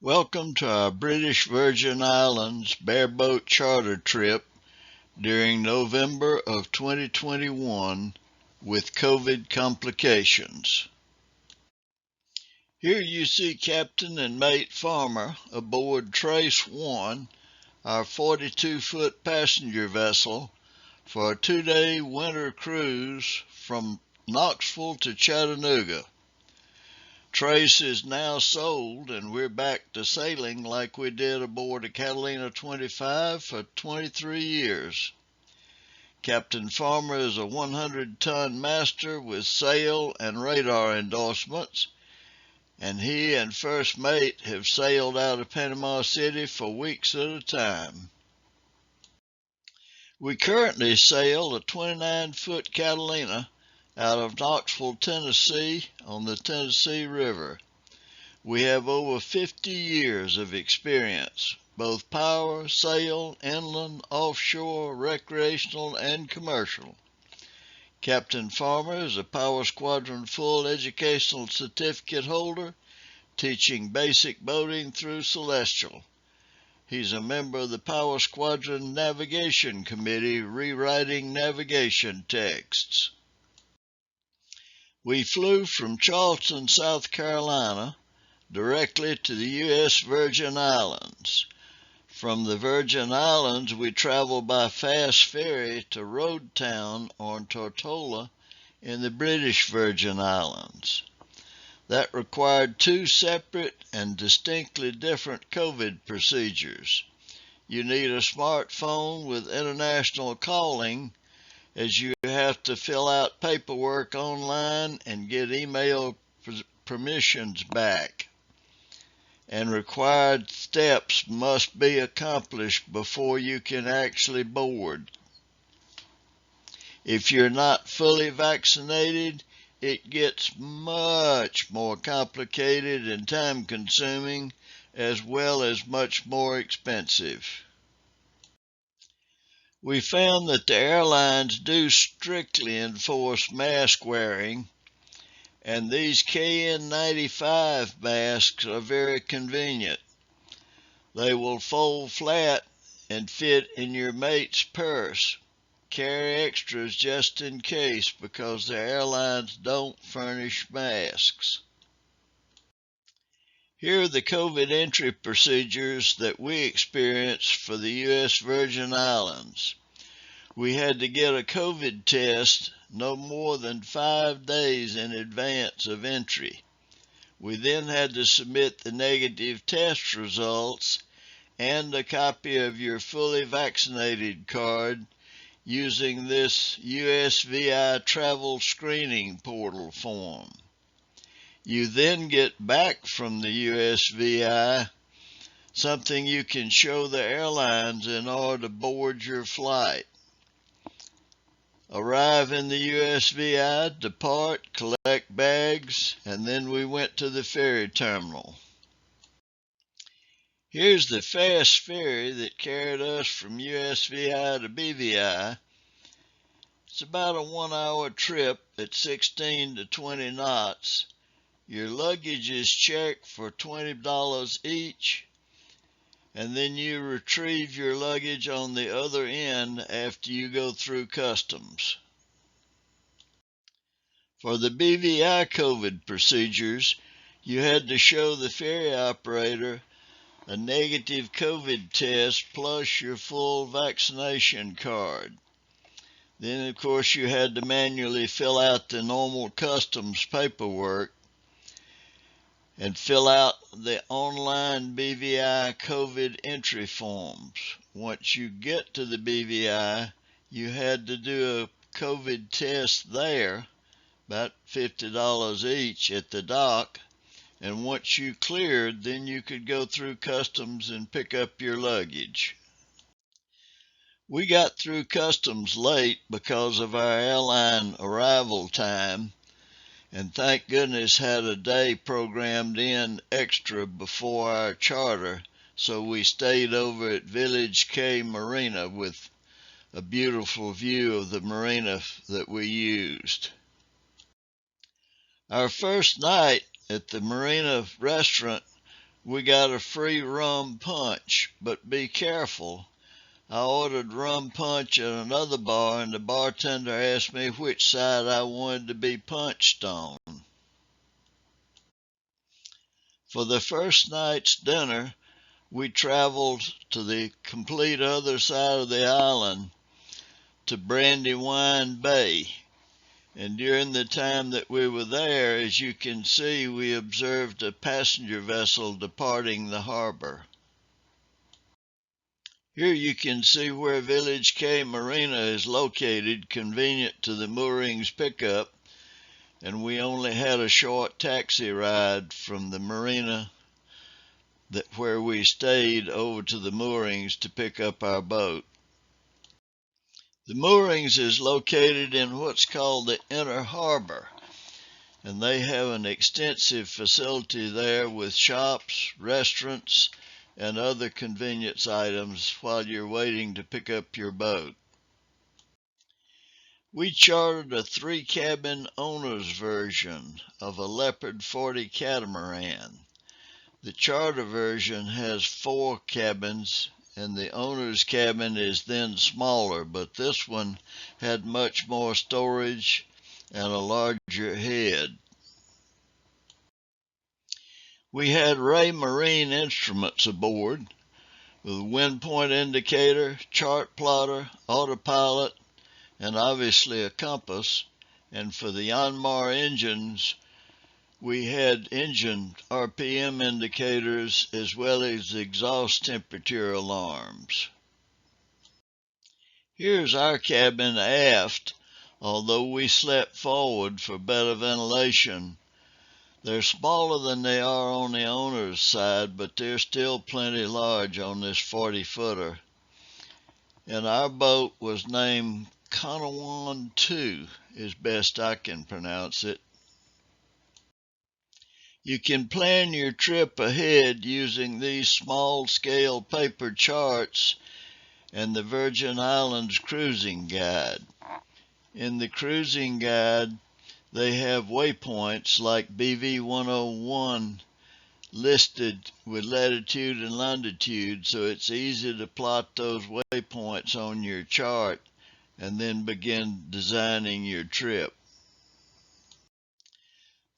Welcome to our British Virgin Islands bareboat charter trip during November of 2021 with COVID complications. Here you see Captain and Mate Farmer aboard Trace 1, our 42-foot passenger vessel, for a 2-day winter cruise from Knoxville to Chattanooga. Trace is now sold, and we're back to sailing like we did aboard a Catalina 25 for 23 years. Captain Farmer is a 100-ton master with sail and radar endorsements, and he and First Mate have sailed out of Panama City for weeks at a time. We currently sail a 29-foot Catalina out of Knoxville, Tennessee, on the Tennessee River. We have over 50 years of experience, both power, sail, inland, offshore, recreational, and commercial. Captain Farmer is a Power Squadron full educational certificate holder, teaching basic boating through Celestial. He's a member of the Power Squadron Navigation Committee, rewriting navigation texts. We flew from Charleston, South Carolina, directly to the U.S. Virgin Islands. From the Virgin Islands, we traveled by fast ferry to Roadtown or Tortola in the British Virgin Islands. That required two separate and distinctly different COVID procedures. You need a smartphone with international calling, as you have to fill out paperwork online and get email permissions back. And required steps must be accomplished before you can actually board. If you're not fully vaccinated, it gets much more complicated and time-consuming, as well as much more expensive. We found that the airlines do strictly enforce mask wearing, and these KN95 masks are very convenient. They will fold flat and fit in your mate's purse. Carry extras just in case, because the airlines don't furnish masks. Here are the COVID entry procedures that we experienced for the U.S. Virgin Islands. We had to get a COVID test no more than 5 days in advance of entry. We then had to submit the negative test results and a copy of your fully vaccinated card using this USVI travel screening portal form. You then get back from the USVI something you can show the airlines in order to board your flight. Arrive in the USVI, depart, collect bags, and then we went to the ferry terminal. Here's the fast ferry that carried us from USVI to BVI. It's about a 1-hour trip at 16 to 20 knots. Your luggage is checked for $20 each, and then you retrieve your luggage on the other end after you go through customs. For the BVI COVID procedures, you had to show the ferry operator a negative COVID test plus your full vaccination card. Then, of course, you had to manually fill out the normal customs paperwork and fill out the online BVI COVID entry forms. Once you get to the BVI, you had to do a COVID test there, about $50 each at the dock, and once you cleared, then you could go through customs and pick up your luggage. We got through customs late because of our airline arrival time, and thank goodness had a day programmed in extra before our charter, so we stayed over at Village K Marina with a beautiful view of the marina that we used. Our first night at the marina restaurant we got a free rum punch, but be careful. I ordered rum punch at another bar, and the bartender asked me which side I wanted to be punched on. For the first night's dinner, we traveled to the complete other side of the island, to Brandywine Bay. And during the time that we were there, as you can see, we observed a passenger vessel departing the harbor. Here you can see where Village K Marina is located, convenient to the Moorings pickup, and we only had a short taxi ride from the marina where we stayed over to the Moorings to pick up our boat. The Moorings is located in what's called the Inner Harbor, and they have an extensive facility there with shops, restaurants, and other convenience items while you're waiting to pick up your boat. We chartered a 3-cabin owner's version of a Leopard 40 catamaran. The charter version has 4 cabins, and the owner's cabin is then smaller, but this one had much more storage and a larger head. We had Raymarine instruments aboard with a wind point indicator, Chartplotter, Autopilot, and obviously a compass. And for the Yanmar engines, we had engine RPM indicators as well as exhaust temperature alarms. Here's our cabin aft. Although we slept forward for better ventilation, they're smaller than they are on the owner's side, but they're still plenty large on this 40-footer. And our boat was named Conawan 2, as best I can pronounce it. You can plan your trip ahead using these small-scale paper charts and the Virgin Islands Cruising Guide. In the Cruising Guide, they have waypoints like BV101 listed with latitude and longitude, so it's easy to plot those waypoints on your chart and then begin designing your trip.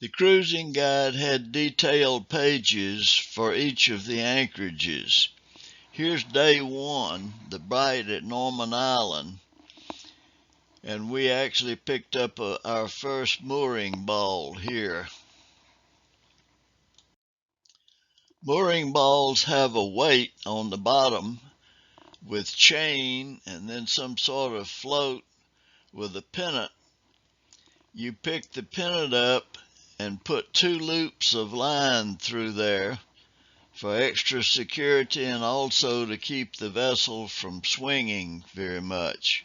The cruising guide had detailed pages for each of the anchorages. Here's day 1, the Bight at Norman Island, and we actually picked up our first mooring ball here. Mooring balls have a weight on the bottom with chain and then some sort of float with a pennant. You pick the pennant up and put 2 loops of line through there for extra security and also to keep the vessel from swinging very much.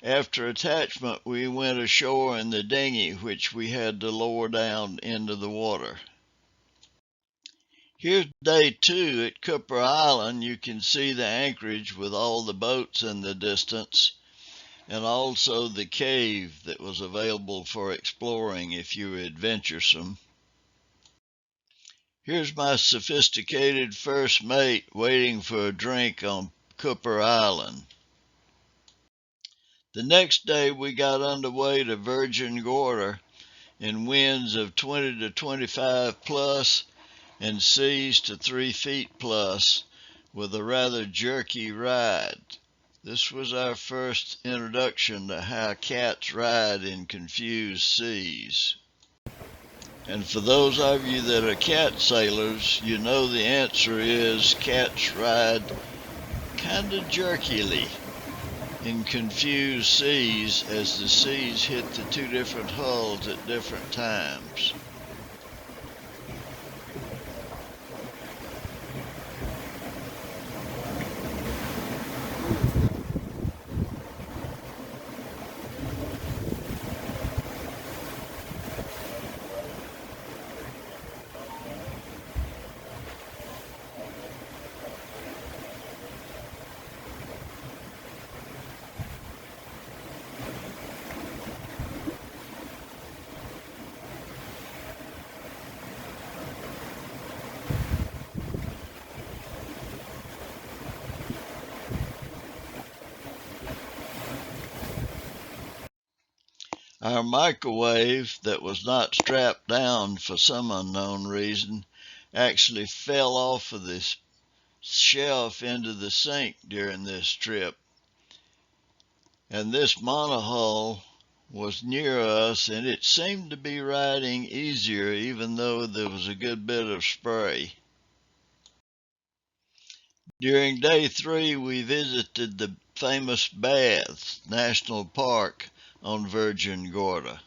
After attachment, we went ashore in the dinghy, which we had to lower down into the water. Here's day 2 at Cooper Island. You can see the anchorage with all the boats in the distance, and also the cave that was available for exploring if you were adventuresome. Here's my sophisticated first mate waiting for a drink on Cooper Island. The next day we got underway to Virgin Gorda in winds of 20 to 25 plus and seas to 3 feet plus with a rather jerky ride. This was our first introduction to how cats ride in confused seas. And for those of you that are cat sailors, you know the answer is cats ride kind of jerkily in confused seas as the seas hit the 2 different hulls at different times. Our microwave, that was not strapped down for some unknown reason, actually fell off of this shelf into the sink during this trip. And this monohull was near us, and it seemed to be riding easier even though there was a good bit of spray. During day 3, we visited the famous Baths National Park on Virgin Gorda.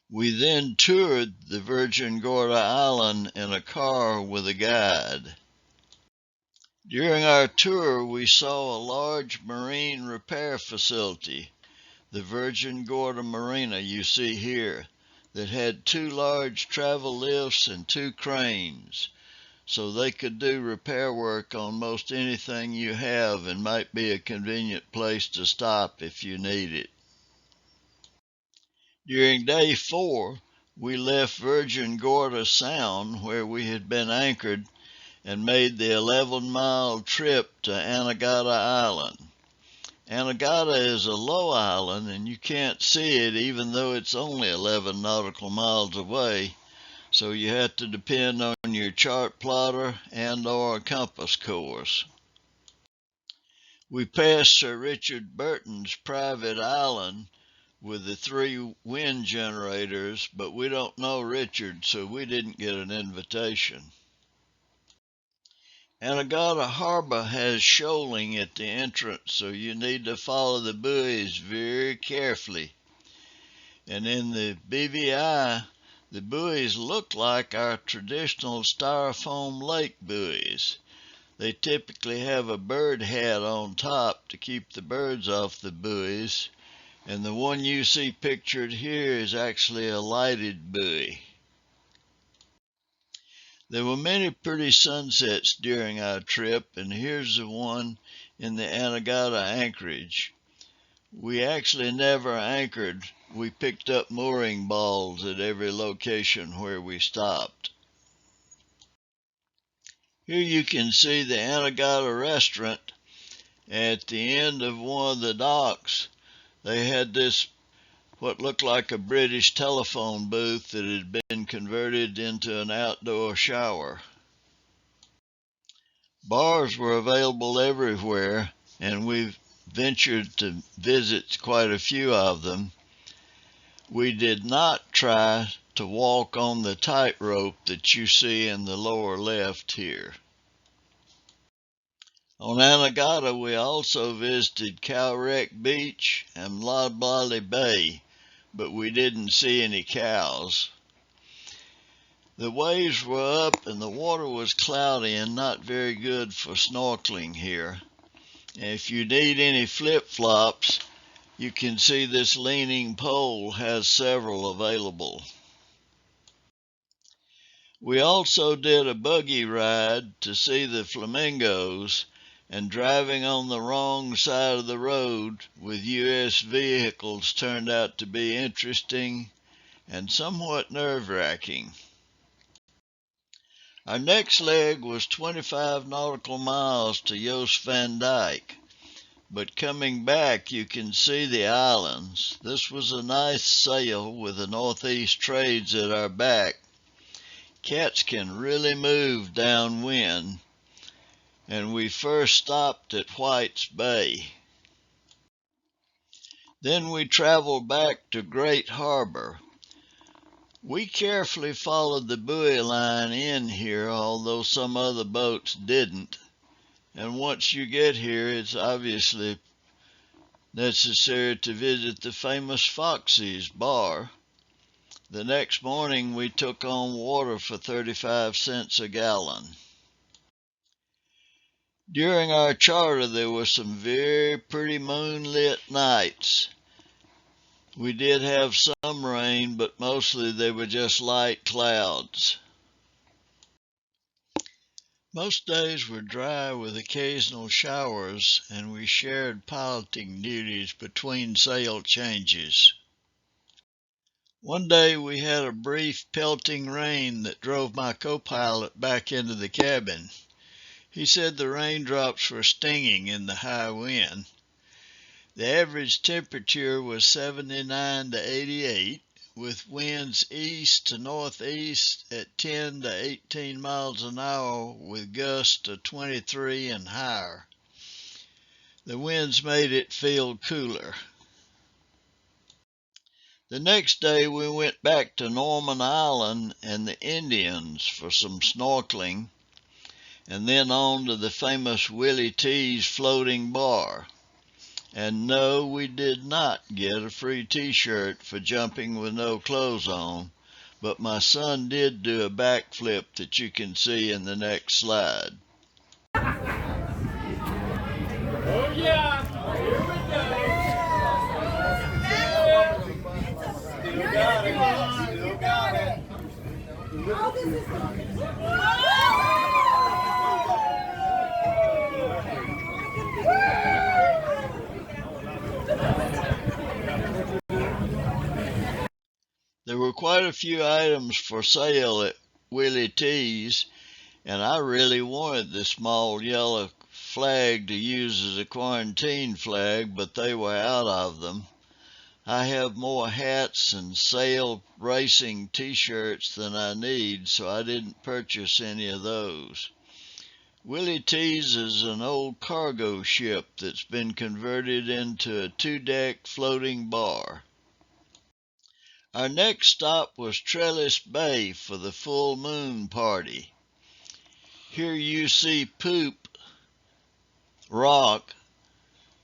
We then toured the Virgin Gorda Island in a car with a guide. During our tour, we saw a large marine repair facility, the Virgin Gorda Marina you see here, that had 2 large travel lifts and 2 cranes, so they could do repair work on most anything you have and might be a convenient place to stop if you need it. During day 4, we left Virgin Gorda Sound, where we had been anchored, and made the 11-mile trip to Anagada Island. Anagada is a low island, and you can't see it even though it's only 11 nautical miles away, so you have to depend on your Chartplotter and/or a compass course. We passed Sir Richard Burton's private island with the 3 wind generators, but we don't know Richard, so we didn't get an invitation. Anagada Harbor has shoaling at the entrance, so you need to follow the buoys very carefully. And in the BVI, the buoys look like our traditional styrofoam lake buoys. They typically have a bird hat on top to keep the birds off the buoys, and the one you see pictured here is actually a lighted buoy. There were many pretty sunsets during our trip, and here's the one in the Anagada Anchorage. We actually never anchored. We picked up mooring balls at every location where we stopped. Here you can see the Anagada restaurant. At the end of one of the docks, they had this what looked like a British telephone booth that had been converted into an outdoor shower. Bars were available everywhere, and we ventured to visit quite a few of them. We did not try to walk on the tightrope that you see in the lower left here. On Anagada, we also visited Cowwreck Beach and Loblolly Bay, but we didn't see any cows. The waves were up and the water was cloudy and not very good for snorkeling here. And if you need any flip-flops, you can see this leaning pole has several available. We also did a buggy ride to see the flamingos, and driving on the wrong side of the road with US vehicles turned out to be interesting and somewhat nerve-wracking. Our next leg was 25 nautical miles to Jost Van Dyke, but coming back you can see the islands. This was a nice sail with the northeast trades at our back. Cats can really move downwind, and we first stopped at White's Bay. Then we traveled back to Great Harbor. We carefully followed the buoy line in here, although some other boats didn't. And once you get here, it's obviously necessary to visit the famous Foxy's bar. The next morning, we took on water for 35 cents a gallon. During our charter, there were some very pretty moonlit nights. We did have some rain, but mostly they were just light clouds. Most days were dry with occasional showers, and we shared piloting duties between sail changes. One day we had a brief pelting rain that drove my co-pilot back into the cabin. He said the raindrops were stinging in the high wind. The average temperature was 79 to 88, with winds east to northeast at 10 to 18 miles an hour with gusts of 23 and higher. The winds made it feel cooler. The next day we went back to Norman Island and the Indians for some snorkeling, and then on to the famous Willy T's floating bar. And no, we did not get a free t-shirt for jumping with no clothes on, but my son did do a backflip that you can see in the next slide. Oh yeah, here we go. You got it. You got it. Oh, this is There were quite a few items for sale at Willy T's, and I really wanted the small yellow flag to use as a quarantine flag, but they were out of them. I have more hats and sail racing t-shirts than I need, so I didn't purchase any of those. Willy T's is an old cargo ship that's been converted into a 2-deck floating bar. Our next stop was Trellis Bay for the full moon party. Here you see Poop Rock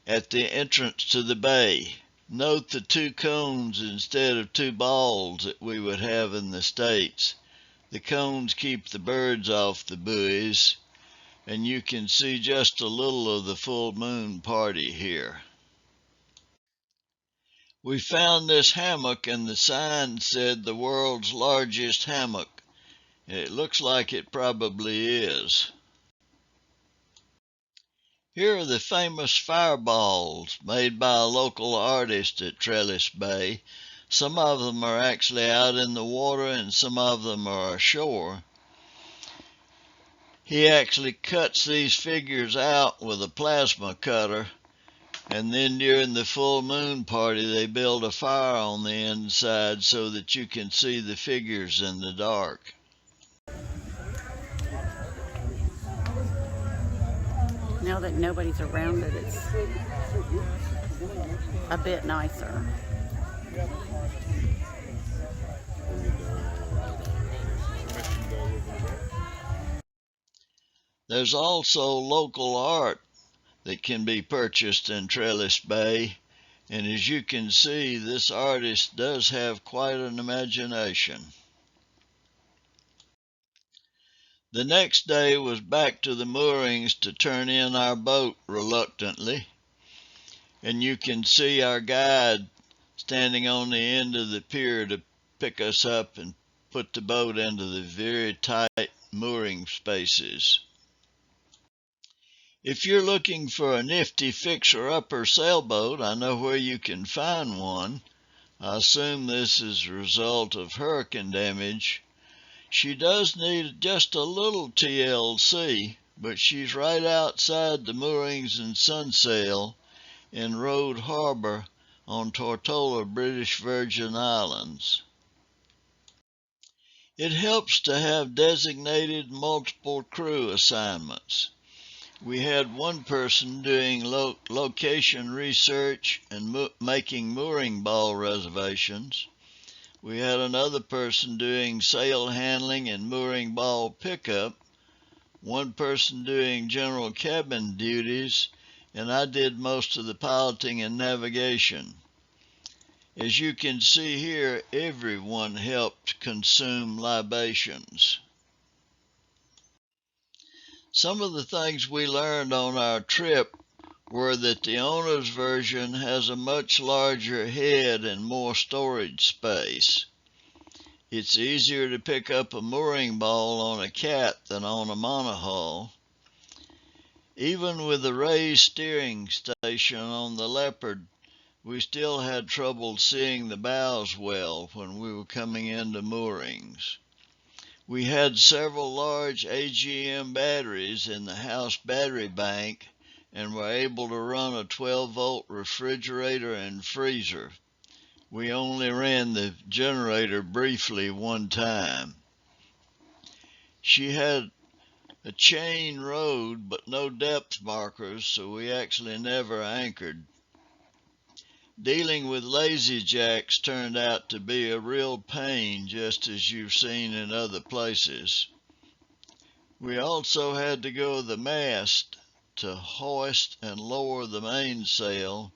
at the entrance to the bay. Note the 2 cones instead of 2 balls that we would have in the States. The cones keep the birds off the buoys, and you can see just a little of the full moon party here. We found this hammock, and the sign said the world's largest hammock. It looks like it probably is. Here are the famous fireballs made by a local artist at Trellis Bay. Some of them are actually out in the water and some of them are ashore. He actually cuts these figures out with a plasma cutter, and then during the full moon party they build a fire on the inside so that you can see the figures in the dark. Now that nobody's around it, it's a bit nicer. There's also local art that can be purchased in Trellis Bay, and as you can see, this artist does have quite an imagination. The next day was back to the moorings to turn in our boat reluctantly, and you can see our guide standing on the end of the pier to pick us up and put the boat into the very tight mooring spaces. If you're looking for a nifty fixer-upper sailboat, I know where you can find one. I assume this is a result of hurricane damage. She does need just a little TLC, but she's right outside the moorings and sunsail in Rode Harbor on Tortola, British Virgin Islands. It helps to have designated multiple crew assignments. We had one person doing location research and making mooring ball reservations. We had another person doing sail handling and mooring ball pickup, one person doing general cabin duties, and I did most of the piloting and navigation. As you can see here, everyone helped consume libations. Some of the things we learned on our trip were that the owner's version has a much larger head and more storage space. It's easier to pick up a mooring ball on a cat than on a monohull. Even with the raised steering station on the Leopard, we still had trouble seeing the bows well when we were coming into moorings. We had several large AGM batteries in the house battery bank, and were able to run a 12-volt refrigerator and freezer. We only ran the generator briefly one time. She had a chain rode but no depth markers, so we actually never anchored. Dealing with lazy jacks turned out to be a real pain, just as you've seen in other places. We also had to go the mast to hoist and lower the mainsail,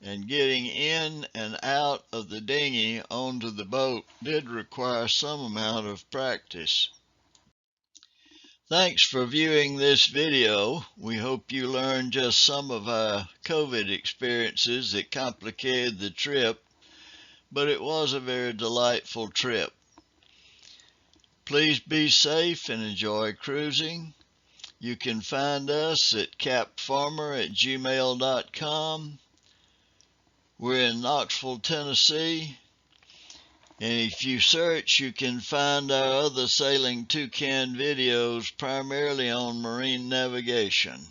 and getting in and out of the dinghy onto the boat did require some amount of practice. Thanks for viewing this video. We hope you learned just some of our COVID experiences that complicated the trip, but it was a very delightful trip. Please be safe and enjoy cruising. You can find us at capfarmer@gmail.com. We're in Knoxville, Tennessee. And if you search, you can find our other Sailing Toucan videos, primarily on marine navigation.